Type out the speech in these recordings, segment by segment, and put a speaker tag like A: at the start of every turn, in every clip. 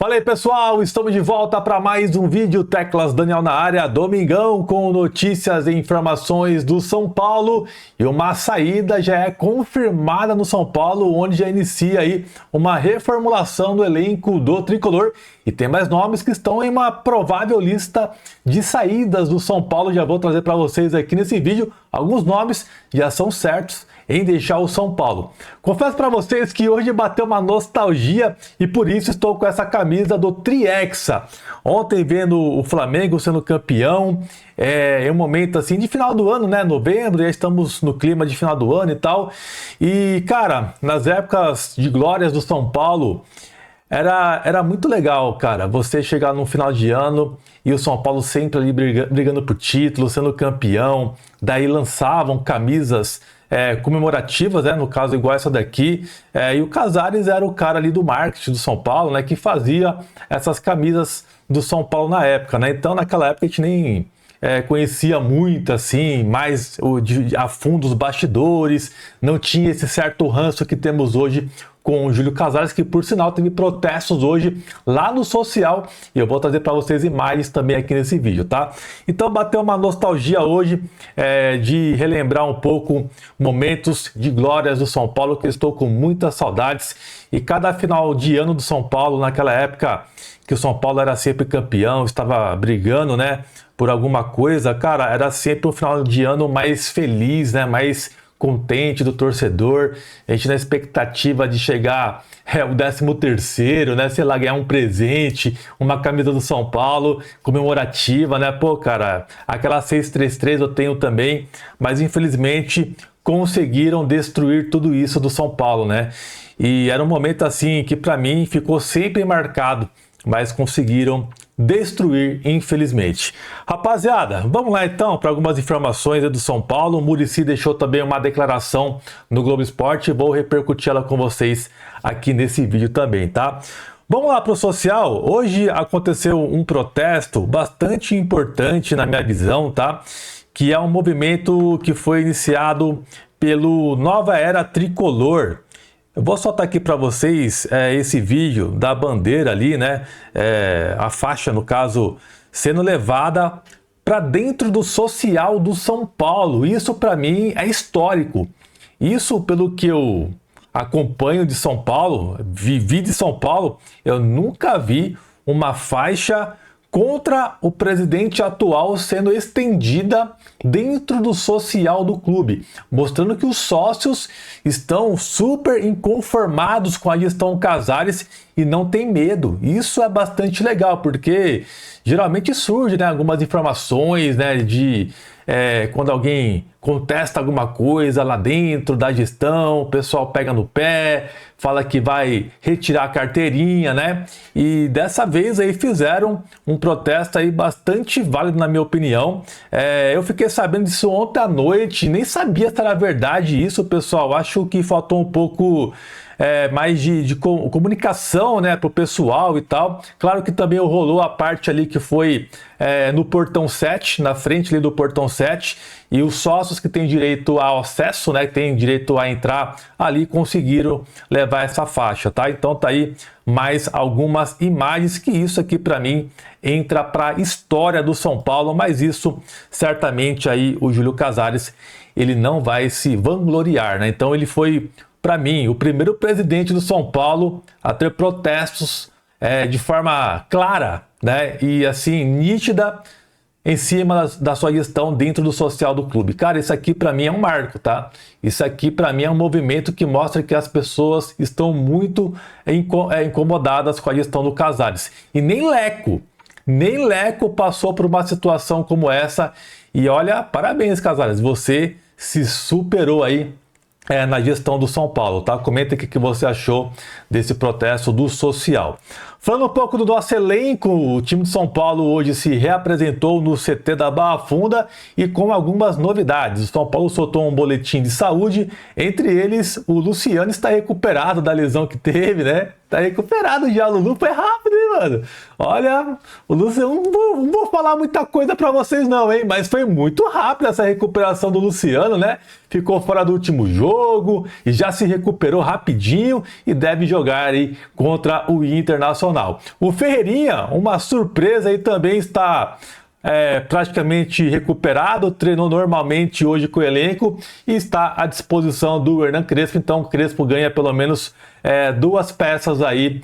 A: Fala aí pessoal, estamos de volta para mais um vídeo Teclas Daniel na área, domingão com notícias e informações do São Paulo e uma saída já é confirmada no São Paulo, onde já inicia aí uma reformulação do elenco do Tricolor e tem mais nomes que estão em uma provável lista de saídas do São Paulo. Já vou trazer para vocês aqui nesse vídeo, alguns nomes já são certos em deixar o São Paulo. Confesso para vocês que hoje bateu uma nostalgia e por isso estou com essa camisa do Triexa. Ontem vendo o Flamengo sendo campeão, é um momento assim de final do ano, né? Novembro, já estamos no clima de final do ano e tal. E cara, nas épocas de glórias do São Paulo, era muito legal, cara, você chegar no final de ano e o São Paulo sempre ali brigando por título, sendo campeão, daí lançavam camisas comemorativas, né? No caso igual essa daqui, e o Casares era o cara ali do marketing do São Paulo, né? Que fazia essas camisas do São Paulo na época, né? Então naquela época a gente nem conhecia muito assim, mais a fundo os bastidores, não tinha esse certo ranço que temos hoje com o Júlio Casares, que por sinal teve protestos hoje lá no social e eu vou trazer para vocês imagens também aqui nesse vídeo, tá? Então bateu uma nostalgia hoje de relembrar um pouco momentos de glórias do São Paulo que eu estou com muitas saudades e cada final de ano do São Paulo, naquela época que o São Paulo era sempre campeão, estava brigando, né, por alguma coisa, cara, era sempre um final de ano mais feliz, né, mais contente do torcedor, a gente na expectativa de chegar o 13º, né, sei lá, ganhar um presente, uma camisa do São Paulo comemorativa, né, pô, cara, aquela 633 eu tenho também, mas infelizmente conseguiram destruir tudo isso do São Paulo, né, e era um momento assim que para mim ficou sempre marcado, mas conseguiram destruir, infelizmente. Rapaziada, vamos lá então para algumas informações do São Paulo. O Muricy deixou também uma declaração no Globo Esporte, vou repercutir ela com vocês aqui nesse vídeo também, tá? Vamos lá para o social. Hoje aconteceu um protesto bastante importante na minha visão, tá? Que é um movimento que foi iniciado pelo Nova Era Tricolor. Eu vou soltar aqui para vocês esse vídeo da bandeira ali, né? A faixa, no caso, sendo levada para dentro do social do São Paulo. Isso para mim é histórico. Isso, pelo que eu acompanho de São Paulo, vivi de São Paulo, eu nunca vi uma faixa contra o presidente atual sendo estendida dentro do social do clube, mostrando que os sócios estão super inconformados com a gestão Casares e não tem medo. Isso é bastante legal, porque geralmente surge, né, algumas informações, né, de quando alguém contesta alguma coisa lá dentro da gestão, o pessoal pega no pé, fala que vai retirar a carteirinha, né? E dessa vez aí fizeram um protesto aí bastante válido na minha opinião. Eu fiquei sabendo disso ontem à noite, nem sabia se era verdade isso, pessoal. Acho que faltou um pouco mais de comunicação, né, para o pessoal e tal. Claro que também rolou a parte ali que foi no portão 7, na frente ali do portão 7, e os sócios que têm direito ao acesso, né, que têm direito a entrar ali, conseguiram levar essa faixa, tá? Então tá aí mais algumas imagens que isso aqui para mim entra para a história do São Paulo, mas isso certamente aí o Júlio Casares ele não vai se vangloriar, né? Então ele foi, para mim, o primeiro presidente do São Paulo a ter protestos de forma clara, né, e assim, nítida em cima da sua gestão dentro do social do clube. Cara, isso aqui para mim é um marco, tá? Isso aqui para mim é um movimento que mostra que as pessoas estão muito incomodadas com a gestão do Casares. E nem Leco passou por uma situação como essa. E olha, parabéns, Casares, você se superou aí na gestão do São Paulo, tá? Comenta aqui o que você achou desse protesto do social. Falando um pouco do nosso elenco, o time de São Paulo hoje se reapresentou no CT da Barra Funda e com algumas novidades. O São Paulo soltou um boletim de saúde, entre eles o Luciano está recuperado da lesão que teve, né? Tá recuperado já, o Lulu foi rápido, hein, mano. Olha, o Luciano, não vou falar muita coisa pra vocês não, hein? Mas foi muito rápido essa recuperação do Luciano, né? Ficou fora do último jogo e já se recuperou rapidinho e deve jogar aí contra o Internacional. O Ferreirinha, uma surpresa aí, também está praticamente recuperado, treinou normalmente hoje com o elenco e está à disposição do Hernan Crespo. Então o Crespo ganha pelo menos 2 peças aí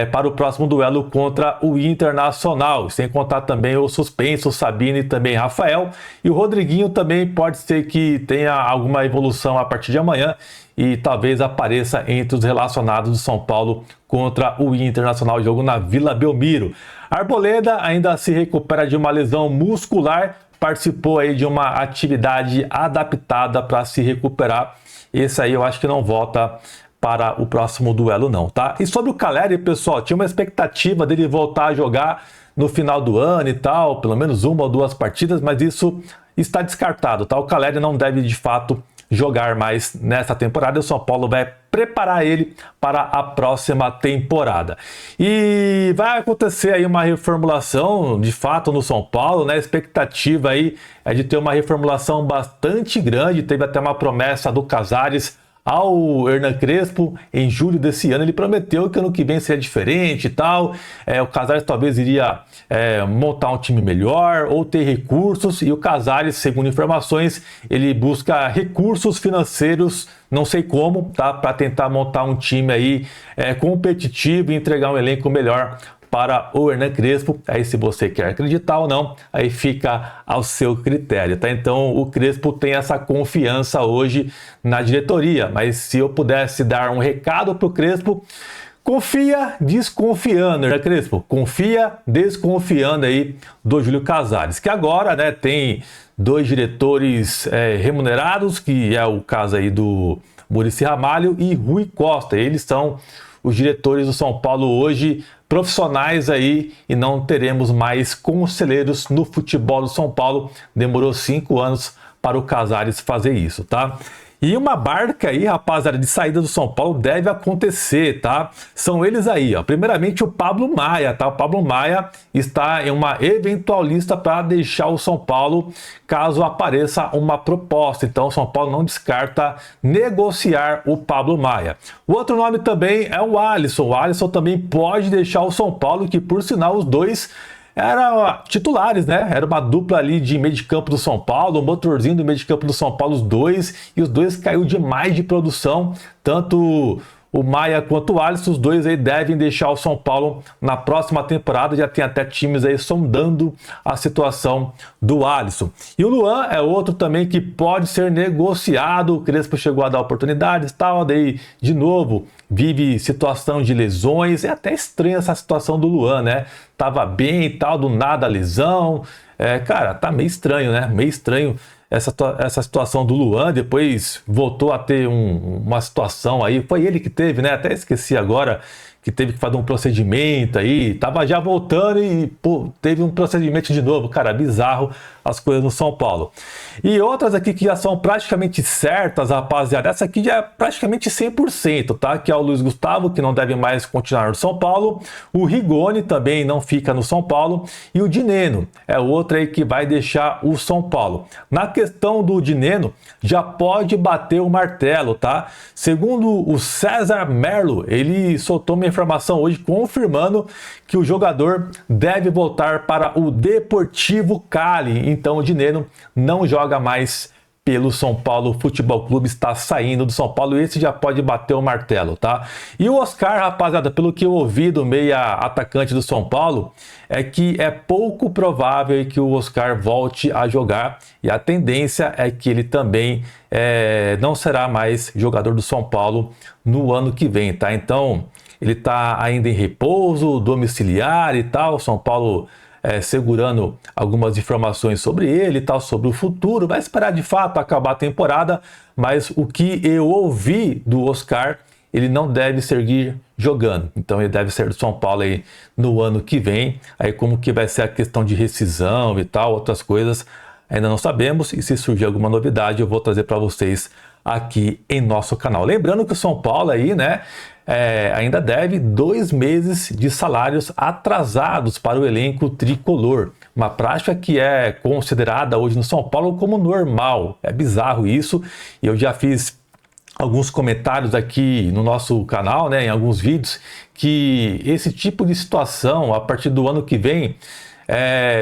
A: para o próximo duelo contra o Internacional, sem contar também o suspenso, Sabino e também Rafael. E o Rodriguinho também pode ser que tenha alguma evolução a partir de amanhã e talvez apareça entre os relacionados do São Paulo contra o Internacional, jogo na Vila Belmiro. Arboleda ainda se recupera de uma lesão muscular, participou aí de uma atividade adaptada para se recuperar. Esse aí eu acho que não volta para o próximo duelo não, tá? E sobre o Caleri, pessoal, tinha uma expectativa dele voltar a jogar no final do ano e tal, pelo menos 1 ou 2 partidas, mas isso está descartado, tá? O Caleri não deve de fato jogar mais nessa temporada, e o São Paulo vai preparar ele para a próxima temporada. E vai acontecer aí uma reformulação de fato no São Paulo, né? A expectativa aí é de ter uma reformulação bastante grande. Teve até uma promessa do Casares ao Hernan Crespo em julho desse ano. Ele prometeu que ano que vem seria diferente e tal. O Casares talvez iria montar um time melhor ou ter recursos, e o Casares, segundo informações, ele busca recursos financeiros, não sei como, tá, para tentar montar um time aí competitivo e entregar um elenco melhor para o Hernan Crespo. Aí, se você quer acreditar ou não, aí fica ao seu critério, tá? Então o Crespo tem essa confiança hoje na diretoria, mas se eu pudesse dar um recado para o Crespo: confia desconfiando, né, Crespo? Confia desconfiando aí do Júlio Casares, que agora, né, tem 2 diretores remunerados, que é o caso aí do Muricy Ramalho e Rui Costa. Eles são os diretores do São Paulo hoje, profissionais aí, e não teremos mais conselheiros no futebol do São Paulo. Demorou 5 anos para o Casares fazer isso, tá? E uma barca aí, rapaziada, de saída do São Paulo deve acontecer, tá? São eles aí, ó. Primeiramente o Pablo Maia, tá? O Pablo Maia está em uma eventual lista para deixar o São Paulo caso apareça uma proposta. Então o São Paulo não descarta negociar o Pablo Maia. O outro nome também é o Alisson. O Alisson também pode deixar o São Paulo, que por sinal os dois eram titulares, né? Era uma dupla ali de meio de campo do São Paulo, o motorzinho do meio de campo do São Paulo, os dois, e os dois caiu demais de produção, tanto o Maia quanto o Alisson. Os dois aí devem deixar o São Paulo na próxima temporada. Já tem até times aí sondando a situação do Alisson. E o Luan é outro também que pode ser negociado. O Crespo chegou a dar oportunidades e tal, daí de novo vive situação de lesões. É até estranha essa situação do Luan, né? Tava bem e tal, do nada lesão. Cara, tá meio estranho, né? Meio estranho essa situação do Luan. Depois voltou a ter uma situação aí, foi ele que teve, né? Até esqueci agora, que teve que fazer um procedimento aí, tava já voltando e pô, teve um procedimento de novo. Cara, bizarro as coisas no São Paulo. E outras aqui que já são praticamente certas, rapaziada, essa aqui já é praticamente 100%, tá? Que é o Luiz Gustavo, que não deve mais continuar no São Paulo. O Rigoni também não fica no São Paulo. E o Dineno é outro aí que vai deixar o São Paulo. Na questão do Dineno, já pode bater o martelo, tá? Segundo o César Merlo, ele soltou uma informação hoje confirmando que o jogador deve voltar para o Deportivo Cali. Então o Dineno não joga mais pelo São Paulo Futebol Clube, está saindo do São Paulo, e esse já pode bater o martelo, tá? E o Oscar, rapaziada, pelo que eu ouvi do meia atacante do São Paulo, é que é pouco provável que o Oscar volte a jogar, e a tendência é que ele também não será mais jogador do São Paulo no ano que vem, tá? Então ele está ainda em repouso domiciliar e tal. São Paulo segurando algumas informações sobre ele e tal, sobre o futuro. Vai esperar de fato acabar a temporada, mas o que eu ouvi do Oscar, ele não deve seguir jogando. Então ele deve ser do São Paulo aí no ano que vem. Aí como que vai ser a questão de rescisão e tal, outras coisas, ainda não sabemos. E se surgir alguma novidade, eu vou trazer para vocês aqui em nosso canal. Lembrando que o São Paulo aí, né, ainda deve 2 meses de salários atrasados para o elenco tricolor. Uma prática que é considerada hoje no São Paulo como normal. É bizarro isso, e eu já fiz alguns comentários aqui no nosso canal, né, em alguns vídeos, que esse tipo de situação, a partir do ano que vem,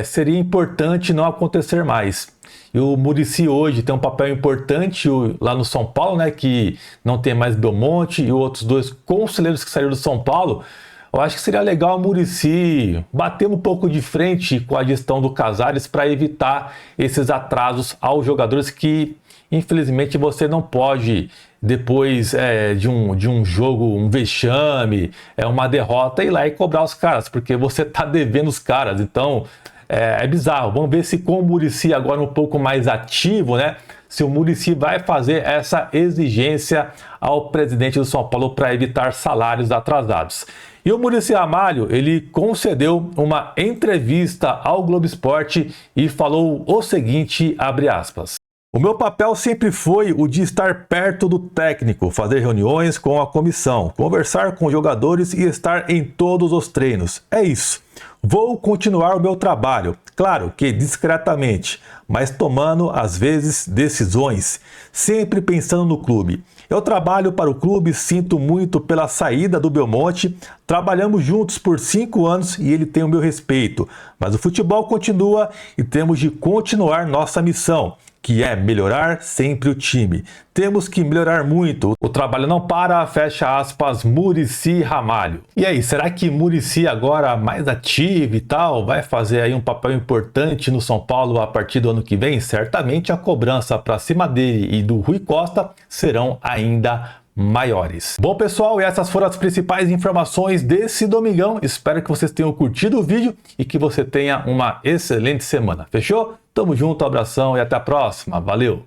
A: seria importante não acontecer mais. E o Muricy hoje tem um papel importante lá no São Paulo, né, que não tem mais Belmonte, e outros 2 conselheiros que saíram do São Paulo. Eu acho que seria legal o Muricy bater um pouco de frente com a gestão do Casares para evitar esses atrasos aos jogadores que, infelizmente, você não pode, depois de um jogo, um vexame, uma derrota, ir lá e cobrar os caras, porque você está devendo os caras. Então, é bizarro. Vamos ver se com o Muricy agora um pouco mais ativo, né? Se o Muricy vai fazer essa exigência ao presidente do São Paulo para evitar salários atrasados. E o Muricy Ramalho, ele concedeu uma entrevista ao Globo Esporte e falou o seguinte, abre aspas: "O meu papel sempre foi o de estar perto do técnico, fazer reuniões com a comissão, conversar com os jogadores e estar em todos os treinos. É isso. Vou continuar o meu trabalho, claro que discretamente, mas tomando, às vezes, decisões, sempre pensando no clube. Eu trabalho para o clube, sinto muito pela saída do Belmonte, trabalhamos juntos por 5 anos e ele tem o meu respeito, mas o futebol continua e temos de continuar nossa missão, que é melhorar sempre o time. Temos que melhorar muito. O trabalho não para", fecha aspas, Muricy Ramalho. E aí, será que Muricy agora mais ativo e tal, vai fazer aí um papel importante no São Paulo a partir do ano que vem? Certamente a cobrança para cima dele e do Rui Costa serão ainda maiores. Bom, pessoal, e essas foram as principais informações desse domingão. Espero que vocês tenham curtido o vídeo e que você tenha uma excelente semana. Fechou? Tamo junto, abração e até a próxima. Valeu!